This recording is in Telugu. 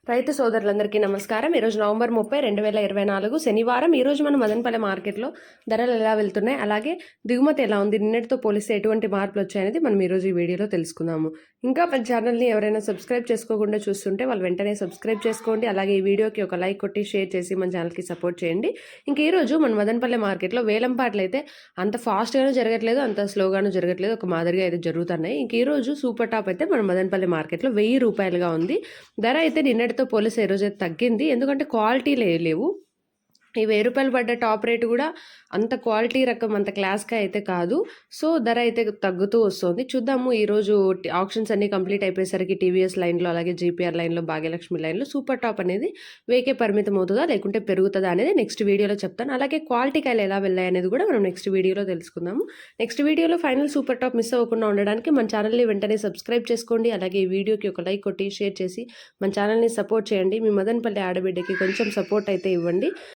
రైతు సోదరులందరికీ నమస్కారం. ఈరోజు నవంబర్ 30, 2024 శనివారం. ఈరోజు మనం మదనపల్లె మార్కెట్లో ధరలు ఎలా వెళ్తున్నాయి, అలాగే దిగుమతి ఎలా ఉంది, నిన్నటితో పోలిస్తే ఎటువంటి మార్పులు వచ్చాయనేది మనం ఈరోజు ఈ వీడియోలో తెలుసుకుందాము. ఇంకా మన ఛానల్ని ఎవరైనా సబ్స్క్రైబ్ చేసుకోకుండా చూస్తుంటే వాళ్ళు వెంటనే సబ్స్క్రైబ్ చేసుకోండి. అలాగే ఈ వీడియోకి ఒక లైక్ కొట్టి షేర్ చేసి మన ఛానల్కి సపోర్ట్ చేయండి. ఇంకా ఈరోజు మన మదనపల్లె మార్కెట్లో వేలంపాట్లు అయితే అంత ఫాస్ట్గానూ జరగట్లేదు, అంత స్లోగానూ జరగట్లేదు, ఒక మాదిరిగా అయితే జరుగుతున్నాయి. ఇంక ఈరోజు సూపర్ టాప్ అయితే మన మదనపల్లె మార్కెట్లో 1000 రూపాయలుగా ఉంది. ధర అయితే నిన్నటితో పోలిస్తే ఈరోజు అయితే తగ్గింది. ఎందుకంటే క్వాలిటీ లేవు. ఈ 1000 రూపాయలు పడ్డ టాప్ రేటు కూడా అంత క్వాలిటీ రకం, అంత క్లాస్గా అయితే కాదు. సో ధర అయితే తగ్గుతూ వస్తుంది. చూద్దాము ఈరోజు ఆప్షన్స్ అన్నీ కంప్లీట్ అయిపోయేసరికి టీవీఎస్ లైన్లో, అలాగే జీపీఆర్ లైన్లో, భాగ్యలక్ష్మి లైన్లో సూపర్ టాప్ అనేది వేకే పరిమితం అవుతుందా లేకుంటే పెరుగుతుందా అనేది నెక్స్ట్ వీడియోలో చెప్తాను. అలాగే క్వాలిటీ కాయలు ఎలా వెళ్ళాయి అనేది కూడా మనం నెక్స్ట్ వీడియోలో తెలుసుకుందాము. నెక్స్ట్ వీడియోలో ఫైనల్ సూపర్ టాప్ మిస్ అవ్వకుండా ఉండడానికి మన ఛానల్ని వెంటనే సబ్స్క్రైబ్ చేసుకోండి. అలాగే ఈ వీడియోకి ఒక లైక్ కొట్టి షేర్ చేసి మన ఛానల్ని సపోర్ట్ చేయండి. మీ మదనపల్లి ఆడబిడ్డకి కొంచెం సపోర్ట్ అయితే ఇవ్వండి.